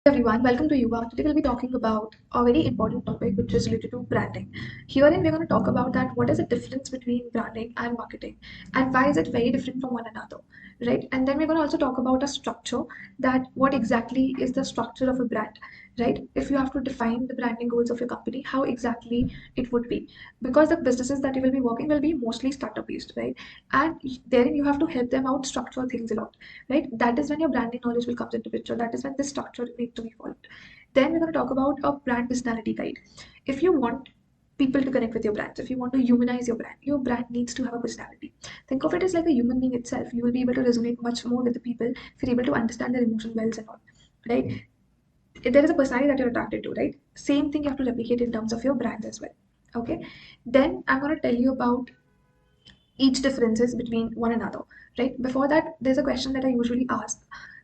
Everyone, welcome to Youvah. Today we'll be talking about a very important topic which is related to branding. Herein we're going to talk about that what is the difference between branding and marketing and why is it very different from one another, right? And then we're going to also talk about a structure, that what exactly is the structure of a brand, right? If you have to define the branding goals of your company, how exactly it would be, because the businesses that you will be working will be mostly startup based, right? And therein you have to help them out structure things a lot, right? That is when your branding knowledge will come into picture. That is when this structure needs to be followed. Then we're going to talk about a brand personality guide. If you want people to connect with your brands, if you want to humanize your brand needs to have a personality. Think of it as like a human being itself. You will be able to resonate much more with the people if you're able to understand their emotion wells and all, right? There is a personality that you're attracted to, right? Same thing you have to replicate in terms of your brands as well. Okay. Then I'm going to tell you about each differences between one another, right? Before that, there's a question that I usually ask,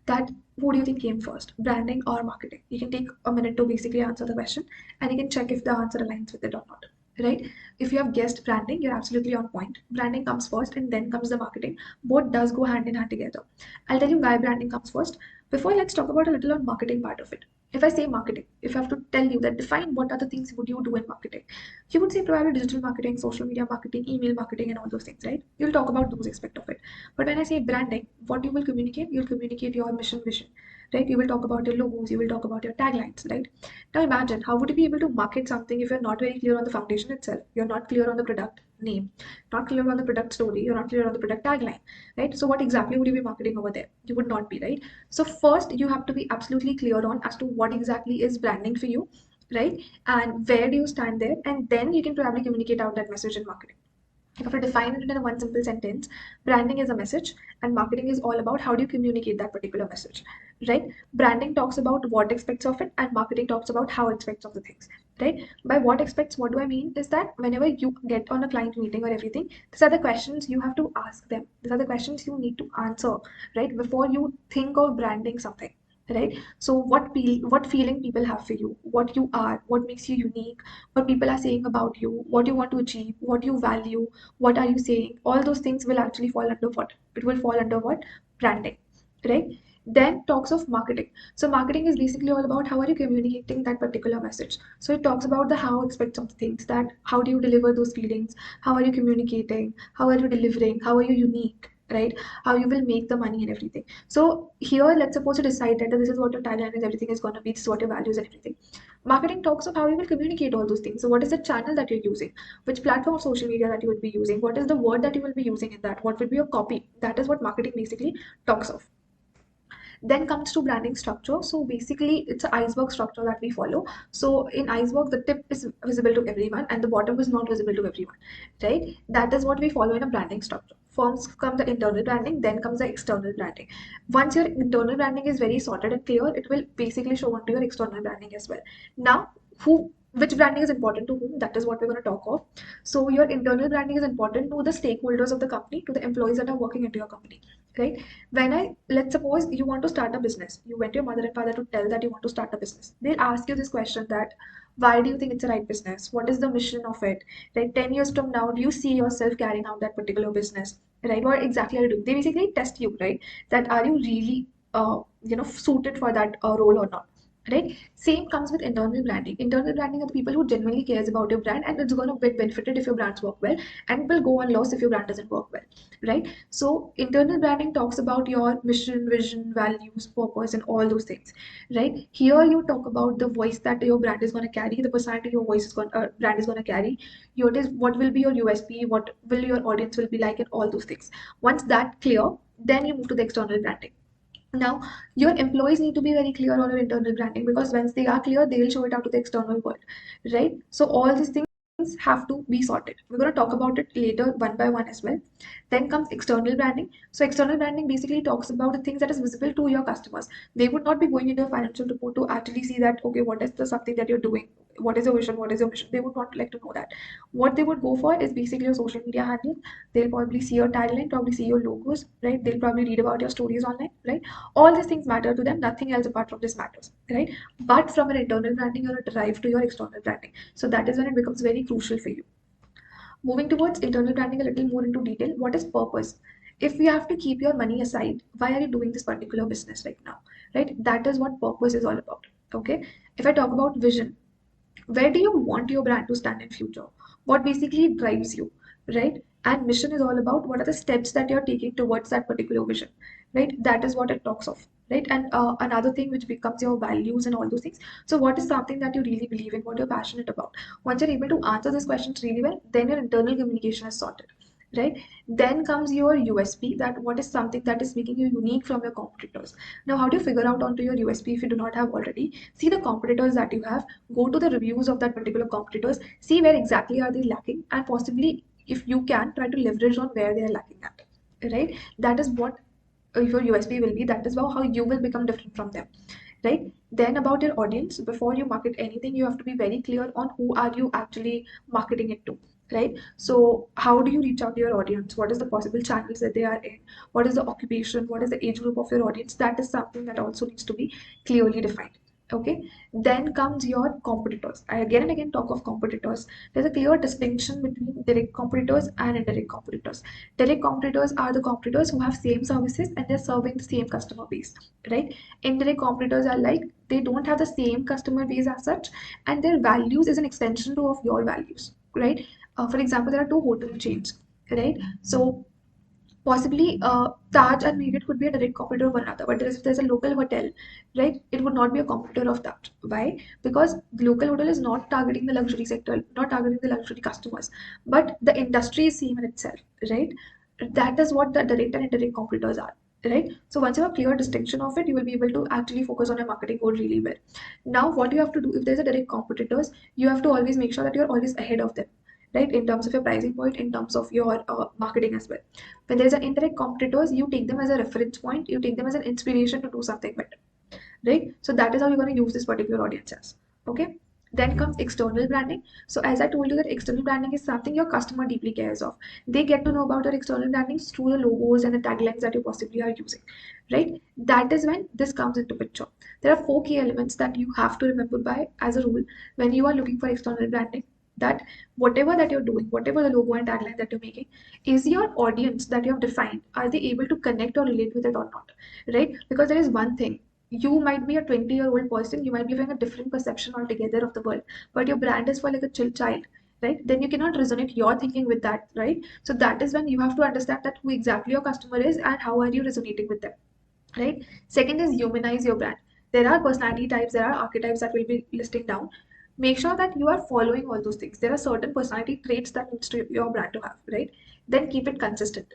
that who do you think came first, branding or marketing? You can take a minute to basically answer the question, and you can check if the answer aligns with it or not, right? If you have guessed branding, you're absolutely on point. Branding comes first and then comes the marketing. Both does go hand in hand together. I'll tell you why branding comes first. Before, let's talk about a little on marketing part of it. If I say marketing, if I have to tell you that define what other things would you do in marketing, you would say probably digital marketing, social media marketing, email marketing, and all those things, right? You'll talk about those aspects of it. But when I say branding, what you will communicate, you'll communicate your mission, vision, right? You will talk about your logos, you will talk about your taglines, right? Now imagine how would you be able to market something if you're not very clear on the foundation itself, you're not clear on the product name, not clear on the product story, you're not clear on the product tagline, right? So what exactly would you be marketing over there? You would not be, right? So first you have to be absolutely clear on as to what exactly is branding for you, right? And where do you stand there, and then you can probably communicate out that message in marketing. If I have to define it in a one simple sentence, branding is a message and marketing is all about how do you communicate that particular message, right? Branding talks about what aspects of it and marketing talks about how aspects of the things, right? By what aspects, what do I mean is that whenever you get on a client meeting or everything, these are the questions you have to ask them. These are the questions you need to answer, right? Before you think of branding something, right? So what feeling people have for you, what you are, what makes you unique, what people are saying about you, what you want to achieve, what you value, what are you saying, all those things will actually fall under what? It will fall under what? Branding, right? Then talks of marketing. So marketing is basically all about how are you communicating that particular message. So it talks about the how aspects of things, that how do you deliver those feelings, how are you communicating, how are you delivering, how are you unique, right? How you will make the money and everything. So here, let's suppose you decide that this is what your tagline is, everything is going to be, this is what your values and everything. Marketing talks of how you will communicate all those things. So what is the channel that you're using, which platform of social media that you would be using, what is the word that you will be using in that, what will be your copy. That is what marketing basically talks of. Then comes to branding structure. So basically it's an iceberg structure that we follow. So in iceberg, the tip is visible to everyone and the bottom is not visible to everyone, right? That is what we follow in a branding structure. First come the internal branding, then comes the external branding. Once your internal branding is very sorted and clear, it will basically show onto your external branding as well. Now, who which branding is important to whom, that is what we're going to talk of. So your internal branding is important to the stakeholders of the company, to the employees that are working into your company, right? When I let's suppose you want to start a business, you went to your mother and father to tell that you want to start a business. They'll ask you this question, that why do you think it's a right business, what is the mission of it, right? 10 years from now, do you see yourself carrying out that particular business, right? What exactly are you doing? They basically test you, right? That are you really suited for that role or not, right? Same comes with internal branding. Internal branding are the people who genuinely cares about your brand, and it's going to get benefited if your brands work well, and will go on loss if your brand doesn't work well, right? So internal branding talks about your mission, vision, values, purpose, and all those things, right? Here you talk about the voice that your brand is going to carry, the personality your brand is going to carry. Your is what will be your USP, what will your audience will be like, and all those things. Once that clear, then you move to the external branding. Now, your employees need to be very clear on your internal branding, because once they are clear, they will show it out to the external world, right? So all these things have to be sorted. We're going to talk about it later one by one as well. Then comes external branding. So external branding basically talks about the things that is visible to your customers. They would not be going into a financial report to actually see that, okay, what is the something that you're doing? What is your vision? What is your mission? They would not like to know that. What they would go for is basically your social media handle. They'll probably see your tagline, probably see your logos, right? They'll probably read about your stories online, right? All these things matter to them, nothing else apart from this matters, right? But from an internal branding, you're derived to your external branding, so that is when it becomes very crucial for you. Moving towards internal branding a little more into detail, what is purpose? If you have to keep your money aside, why are you doing this particular business right now, right? That is what purpose is all about. Okay, if I talk about vision, where do you want your brand to stand in future? What basically drives you, right? And mission is all about what are the steps that you're taking towards that particular vision, right? That is what it talks of, right? And another thing which becomes your values and all those things. So what is something that you really believe in, what you're passionate about? Once you're able to answer these questions really well, then your internal communication is sorted, right? Then comes your USP, that what is something that is making you unique from your competitors. Now, how do you figure out onto your USP if you do not have already? See the competitors that you have, go to the reviews of that particular competitors, see where exactly are they lacking, and possibly, if you can, try to leverage on where they are lacking at, right? That is what your USP will be. That is how you will become different from them, right? Then about your audience, before you market anything, you have to be very clear on who are you actually marketing it to, right? So how do you reach out to your audience? What is the possible channels that they are in? What is the occupation? What is the age group of your audience? That is something that also needs to be clearly defined. Okay, then comes your competitors. I again and again talk of competitors. There's a clear distinction between direct competitors and indirect competitors. Direct competitors are the competitors who have same services and they're serving the same customer base, right? Indirect competitors are like they don't have the same customer base as such, and their values is an extension to of your values, right? For example, there are two hotel chains, right? So possibly Taj and Marriott could be a direct competitor of one another, but if there's a local hotel, right, it would not be a competitor of that. Why? Because the local hotel is not targeting the luxury sector, not targeting the luxury customers, but the industry is same in itself, right? That is what the direct and indirect competitors are. Right. So once you have a clear distinction of it, you will be able to actually focus on your marketing goal really well. Now, what you have to do if there's a direct competitors, you have to always make sure that you're always ahead of them, right? In terms of your pricing point, in terms of your marketing as well. When there's an indirect competitors, you take them as a reference point, you take them as an inspiration to do something better, right? So that is how you're going to use this particular audience as. Okay. Then comes external branding. So as I told you that external branding is something your customer deeply cares of. They get to know about your external branding through the logos and the taglines that you possibly are using, right? That is when this comes into picture. There are four key elements that you have to remember by as a rule when you are looking for external branding. That whatever that you're doing, whatever the logo and tagline that you're making, is your audience that you have defined, are they able to connect or relate with it or not, right? Because there is one thing, you might be a 20-year-old person, you might be having a different perception altogether of the world, but your brand is for like a chill child, right? Then you cannot resonate your thinking with that, right? So that is when you have to understand that who exactly your customer is and how are you resonating with them, right? Second is humanize your brand. There are personality types, there are archetypes that we'll be listing down. Make sure that you are following all those things. There are certain personality traits that needs to your brand to have, right? Then keep it consistent,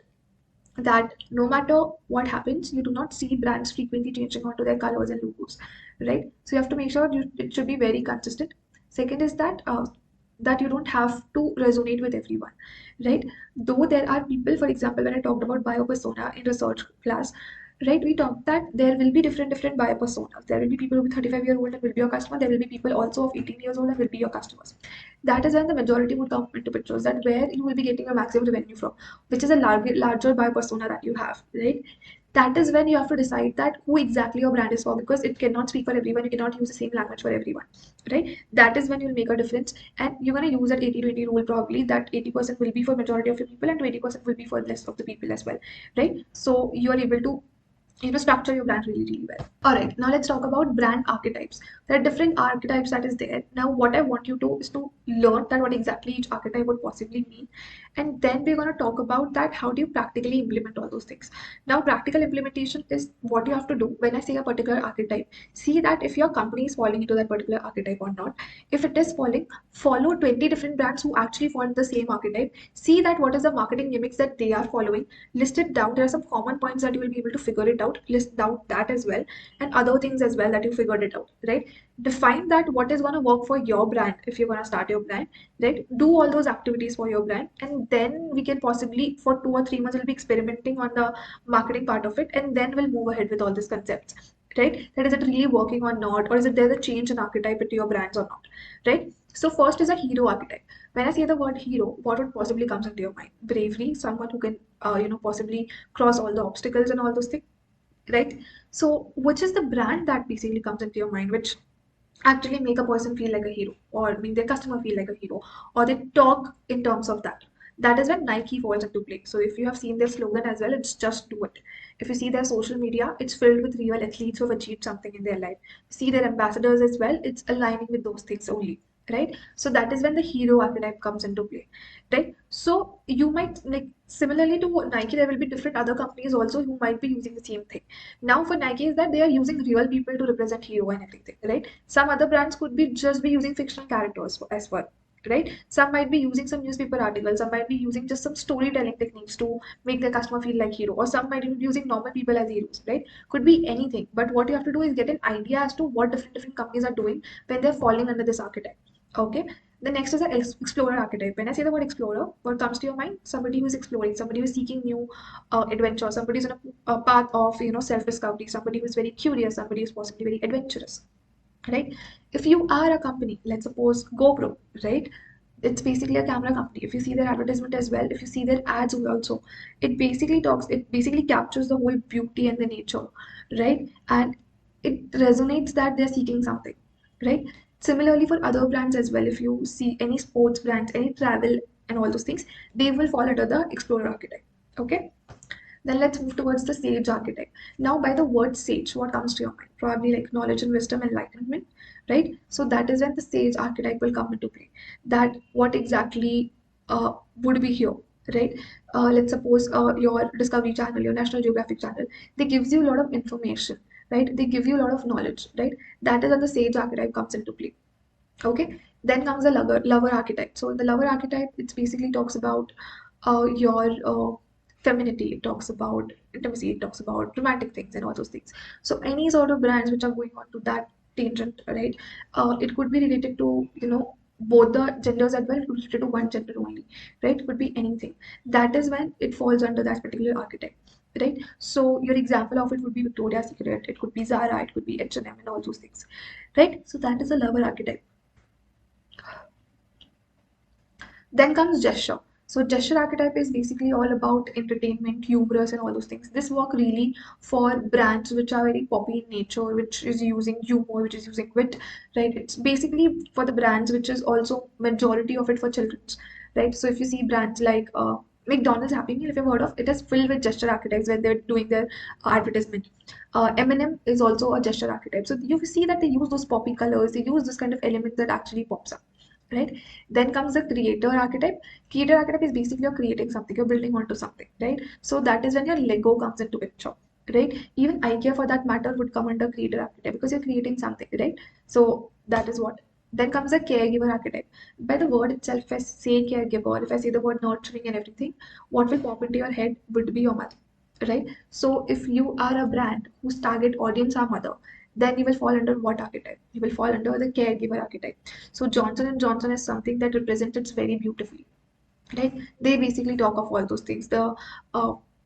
that no matter what happens, you do not see brands frequently changing onto their colors and logos, right? So you have to make sure it should be very consistent. Second is that you don't have to resonate with everyone, right? Though there are people, for example, when I talked about bio persona in research class, right, we talked that there will be different bio personas. There will be people who are 35-year-old and will be your customer. There will be people also of 18 years old and will be your customers. That is when the majority would come into pictures, that where you will be getting a maximum revenue from, which is a larger buyer persona that you have, right? That is when you have to decide that who exactly your brand is for, because it cannot speak for everyone. You cannot use the same language for everyone, right? That is when you'll make a difference, and you're going to use that 80-20 rule probably, that 80% will be for majority of your people and 20% will be for less of the people as well, right? So you are able to structure your brand really really well. All right, now let's talk about brand archetypes. There are different archetypes that is there. Now what I want you to is to learn that what exactly each archetype would possibly mean, and then we're going to talk about that how do you practically implement all those things. Now practical implementation is what you have to do. When I say a particular archetype, see that if your company is falling into that particular archetype or not. If it is falling, follow 20 different brands who actually fall in the same archetype. See that what is the marketing gimmicks that they are following, list it down. There are some common points that you will be able to figure it out, list down that as well, and other things as well that you figured it out, right? Define that what is going to work for your brand. If you're going to start your brand, right, do all those activities for your brand, and then we can possibly for 2 or 3 months we'll be experimenting on the marketing part of it, and then we'll move ahead with all these concepts, right? That is it really working or not, or is it there's a change in archetype into your brands or not, right? So first is a hero archetype. When I say the word hero, what would possibly comes into your mind? Bravery, someone who can possibly cross all the obstacles and all those things, right? So which is the brand that basically comes into your mind, which actually make a person feel like a hero, or make their customer feel like a hero, or they talk in terms of that, That is when Nike falls into play. So if you have seen their slogan as well, it's just do it. If you see their social media, it's filled with real athletes who have achieved something in their life. See their ambassadors as well, it's aligning with those things only, right? So that is when the hero archetype comes into play, right? So you might, like, similarly to Nike, there will be different other companies also who might be using the same thing. Now for Nike is that they are using real people to represent hero and everything, right? Some other brands could be just be using fictional characters as well, right? Some might be using some newspaper articles, some might be using just some storytelling techniques to make their customer feel like hero, or some might be using normal people as heroes, right? Could be anything, but what you have to do is get an idea as to what different companies are doing when they're falling under this archetype. Okay. The next is an explorer archetype. When I say the word explorer, what comes to your mind? Somebody who's exploring, somebody who's seeking new adventure, somebody who's on a path of self-discovery, somebody who's very curious, somebody who's possibly very adventurous, right? If you are a company, let's suppose GoPro, right? It's basically a camera company. If you see their advertisement as well, if you see their ads also, it basically captures the whole beauty and the nature, right? And it resonates that they're seeking something, right? Similarly for other brands as well, if you see any sports brands, any travel and all those things, they will fall under the explorer archetype. Okay. Then let's move towards the sage archetype. Now, by the word sage, what comes to your mind? Probably like knowledge and wisdom, enlightenment, right? So that is when the sage archetype will come into play. That what exactly would be here, right? Let's suppose your Discovery Channel, your National Geographic Channel, they gives you a lot of information, right? They give you a lot of knowledge, right? That is when the sage archetype comes into play. Okay, then comes the lover archetype. So the lover archetype, it basically talks about your femininity. It talks about intimacy. It talks about romantic things and all those things. So any sort of brands which are going on to that tangent, right? It could be related to both the genders as well. It could be related to one gender only, right? It could be anything. That is when it falls under that particular archetype. Right, so your example of it would be Victoria's Secret, it could be Zara, it could be H&M, and all those things, right? So that is a lover archetype. Then comes gesture. So gesture archetype is basically all about entertainment, humorous, and all those things. This work really for brands which are very poppy in nature, which is using humor, which is using wit, right? It's basically for the brands which is also majority of it for children's, right? So if you see brands like McDonald's Happy Meal, if you've heard of, it is filled with gesture archetypes when they're doing their advertisement. M&M is also a gesture archetype. So you see that they use those poppy colors, they use this kind of elements that actually pops up, right? Then comes the creator archetype. Creator archetype is basically you're creating something, you're building onto something, right? So that is when your Lego comes into picture, right? Even IKEA for that matter would come under creator archetype because you're creating something, right? So that is what. Then comes the caregiver archetype. By the word itself, if I say caregiver, if I say the word nurturing and everything, what will pop into your head would be your mother, right? So if you are a brand whose target audience are mother, then you will fall under what archetype? You will fall under the caregiver archetype. So Johnson and Johnson is something that represents it very beautifully, right? They basically talk of all those things, the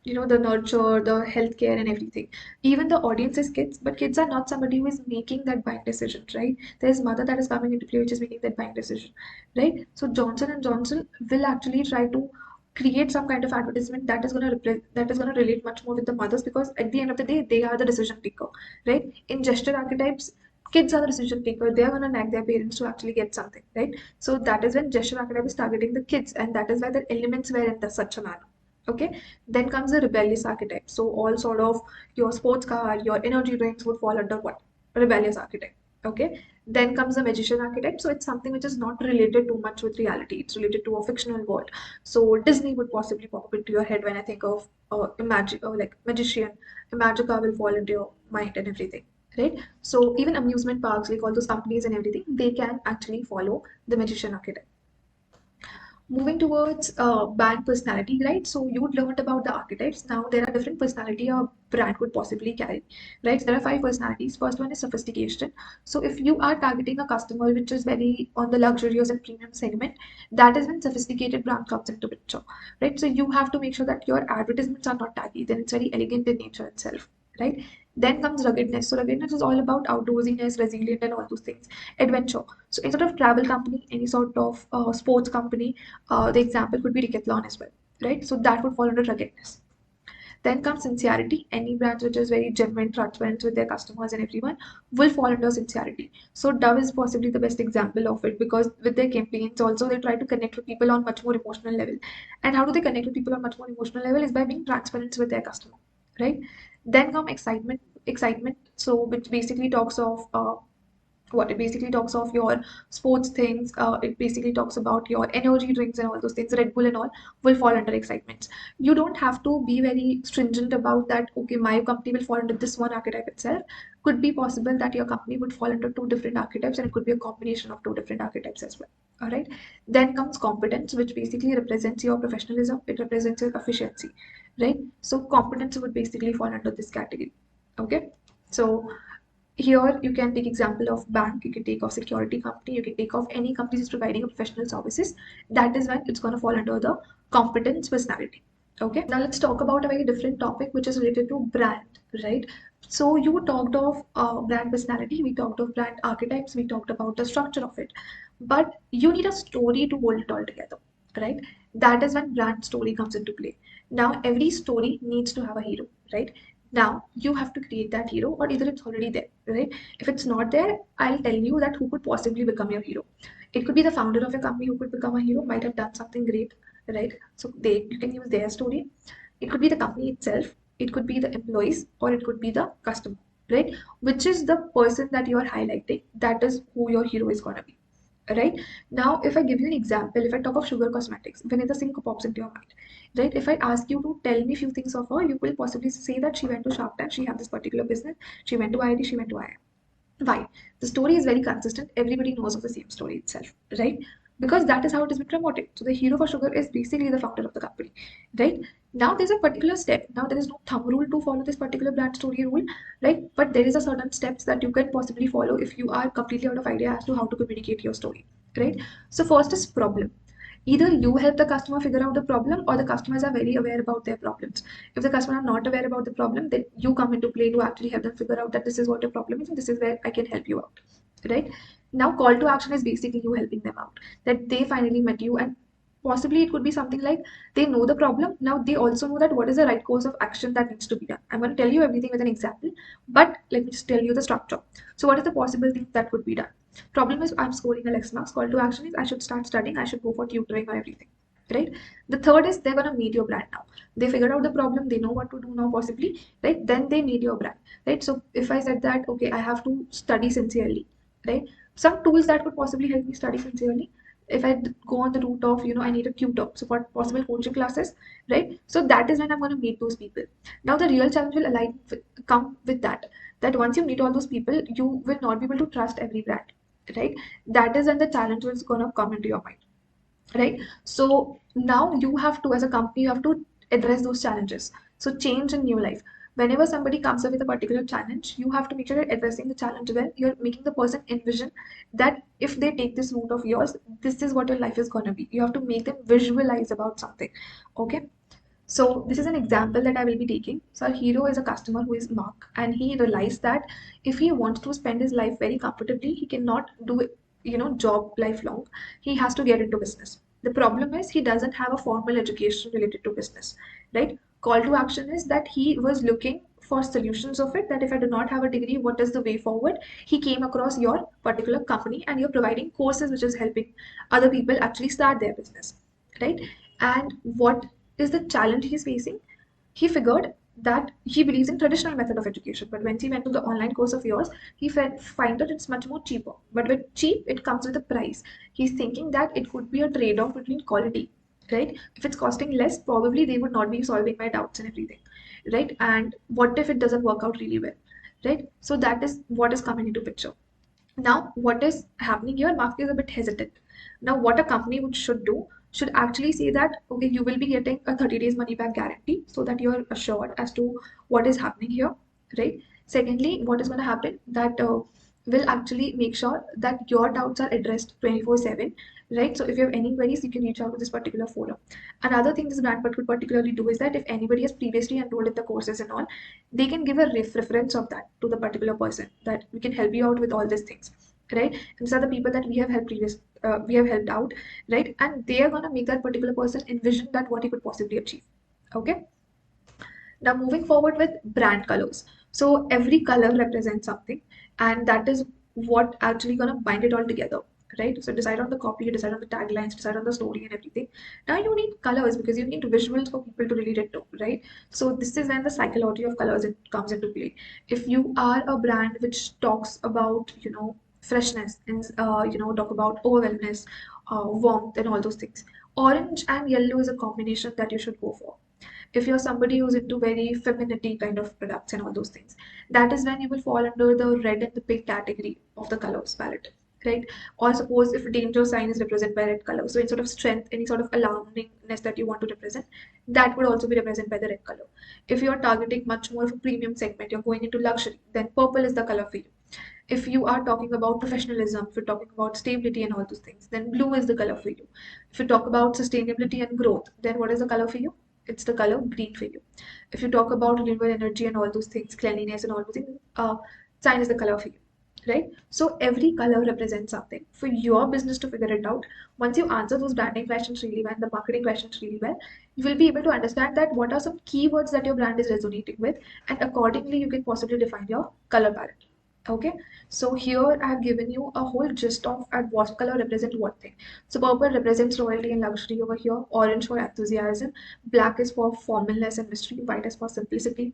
the nurture, the healthcare, and everything. Even the audience is kids, but kids are not somebody who is making that buying decision, right? There's mother that is coming into play, which is making that buying decision, right? So Johnson and Johnson will actually try to create some kind of advertisement that is going to relate much more with the mothers, because at the end of the day they are the decision taker, right? In gesture archetypes, kids are the decision taker. They are going to nag their parents to actually get something, right? So that is when gesture archetype is targeting the kids, and that is why the elements were in such a manner. Okay, then comes the rebellious archetype. So all sort of your sports car, your energy drinks would fall under what? Rebellious archetype. Okay, then comes the magician archetype. So it's something which is not related too much with reality. It's related to a fictional world. So Disney would possibly pop up into your head when I think of like magician. Magica will fall into your mind and everything, right? So even amusement parks, like all those companies and everything, they can actually follow the magician archetype. Moving towards brand personality, right? So you would learn about the archetypes. Now there are different personality a brand could possibly carry, right? There are five personalities. First one is sophistication. So if you are targeting a customer which is very on the luxurious and premium segment, that is when sophisticated brand comes into picture, right? So you have to make sure that your advertisements are not tacky, then it's very elegant in nature itself, right? Then comes ruggedness. So ruggedness is all about outdoorsiness, resilient, and all those things. Adventure. So any sort of travel company, any sort of sports company, the example could be Decathlon as well, right? So that would fall under ruggedness. Then comes sincerity. Any brand which is very genuine, transparent with their customers and everyone will fall under sincerity. So Dove is possibly the best example of it, because with their campaigns also they try to connect with people on much more emotional level. And how do they connect with people on much more emotional level is by being transparent with their customer, right? Then come excitement. Excitement, so which basically talks of what it basically talks of your sports things. It basically talks about your energy drinks and all those things. Red Bull and all will fall under excitements. You don't have to be very stringent about that. Okay, my company will fall under this one archetype itself. Could be possible that your company would fall under two different archetypes, and it could be a combination of two different archetypes as well. All right. Then comes competence, which basically represents your professionalism. It represents your efficiency, right? So competence would basically fall under this category. Okay. So here you can take example of bank, you can take of security company, you can take of any company is providing a professional services. That is when it's going to fall under the competence personality. Okay, now let's talk about a very different topic which is related to brand, right? So you talked of brand personality, we talked of brand archetypes, we talked about the structure of it, but you need a story to hold it all together, right? That is when brand story comes into play. Now every story needs to have a hero, right? Now you have to create that hero, or either it's already there, right? If it's not there, I'll tell you that who could possibly become your hero. It could be the founder of your company who could become a hero, might have done something great, right? So they, you can use their story. It could be the company itself, it could be the employees, or it could be the customer, right? Which is the person that you are highlighting, that is who your hero is going to be, right? Now if I give you an example, if I talk of Sugar Cosmetics, Vanessa Singh pops into your mind, right? If I ask you to tell me few things of her, you will possibly say that she went to Shark Tank, she had this particular business, she went to IIT, she went to IIM. Why? The story is very consistent. Everybody knows of the same story itself, right? Because that is how it has been promoted. So the hero for Sugar is basically the founder of the company, right? Now there's a particular step. Now there is no thumb rule to follow this particular brand story rule, right? But there is a certain steps that you can possibly follow if you are completely out of idea as to how to communicate your story, right? So first is problem. Either you help the customer figure out the problem, or the customers are very aware about their problems. If the customer are not aware about the problem, then you come into play to actually help them figure out that this is what your problem is and this is where I can help you out, right? Now call to action is basically you helping them out, that they finally met you, and possibly it could be something like they know the problem. Now they also know that what is the right course of action that needs to be done. I'm going to tell you everything with an example, but let me just tell you the structure. So what is the possible thing that could be done? Problem is I'm scoring a less marks. Call to action is I should start studying, I should go for tutoring or everything, right? The third is they're going to meet your brand. Now they figured out the problem, they know what to do now possibly, right? Then they need your brand, right? So if I said that okay, I have to study sincerely, right? Some tools that could possibly help me study sincerely, if I go on the route of, you know, I need a tutor, so for possible coaching classes, right? So that is when I'm going to meet those people. Now the real challenge will come with that, that once you meet all those people, you will not be able to trust every brand, right? That is when the challenge is going to come into your mind, right? So now you have to, as a company, you have to address those challenges. So change in new life, whenever somebody comes up with a particular challenge, you have to make sure you're addressing the challenge well. You're making the person envision that if they take this route of yours, this is what your life is going to be. You have to make them visualize about something. Okay, so this is an example that I will be taking. So our hero is a customer who is Mark, and he realized that if he wants to spend his life very comfortably, he cannot do it, you know, job lifelong. He has to get into business. The problem is he doesn't have a formal education related to business, right? Call to action is that he was looking for solutions of it. That if I do not have a degree, what is the way forward? He came across your particular company, and you're providing courses which is helping other people actually start their business, right? And what is the challenge he's facing? He figured that he believes in traditional method of education, but when he went to the online course of yours, he find that it's much more cheaper. But with cheap, it comes with a price. He's thinking that it could be a trade-off between quality, right? If it's costing less, probably they would not be solving my doubts and everything, right? And what if it doesn't work out really well, right? So that is what is coming into picture. Now, what is happening here? Market is a bit hesitant. Now, what a company should do should actually say that, okay, you will be getting a 30 days money back guarantee so that you're assured as to what is happening here, right? Secondly, what is going to happen that will actually make sure that your doubts are addressed 24/7, right? So if you have any queries, you can reach out to this particular forum. Another thing this brand could particularly do is that if anybody has previously enrolled in the courses and all, they can give a reference of that to the particular person, that we can help you out with all these things, right? And these are the people that we have helped out, right? And they are going to make that particular person envision that what he could possibly achieve. Okay, Now, moving forward with brand colors. So, every color represents something, and that is what actually gonna bind it all together, right? So, decide on the copy, you decide on the taglines, decide on the story and everything. Now, you need colors because you need visuals for people to relate it to, right? So, this is when the psychology of colors it comes into play. If you are a brand which talks about, freshness and talk about overwhelmness, warmth, and all those things, orange and yellow is a combination that you should go for. If you're somebody who's into very femininity kind of products and all those things, that is when you will fall under the red and the pink category of the colors palette, right? Or suppose if a danger sign is represented by red color, so any sort of strength, any sort of alarmingness that you want to represent, that would also be represented by the red color. If you're targeting much more of a premium segment, you're going into luxury, then purple is the color for you. If you are talking about professionalism, if you're talking about stability and all those things, then blue is the color for you. If you talk about sustainability and growth, then what is the color for you? It's the color green for you. If you talk about renewable energy and all those things, cleanliness and all those things, cyan is the color for you. Right? So every color represents something. For your business to figure it out, once you answer those branding questions really well, the marketing questions really well, you will be able to understand that what are some keywords that your brand is resonating with, and accordingly you can possibly define your color palette. Okay, so here I have given you a whole gist of at what color represent what thing. So purple represents royalty and luxury over here, orange for enthusiasm, black is for formalness and mystery, white is for simplicity,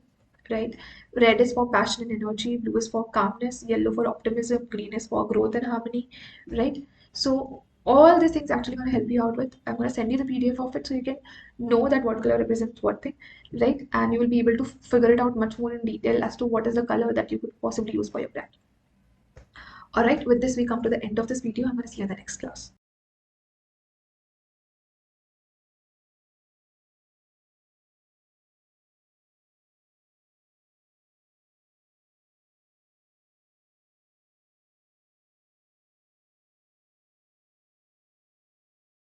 right? Red is for passion and energy, blue is for calmness, yellow for optimism, green is for growth and harmony, right? So all these things actually going to help you out with. I'm going to send you the PDF of it so you can know that what color represents what thing, right? And you will be able to figure it out much more in detail as to what is the color that you could possibly use for your brand. All right, with this, we come to the end of this video. I'm going to see you in the next class.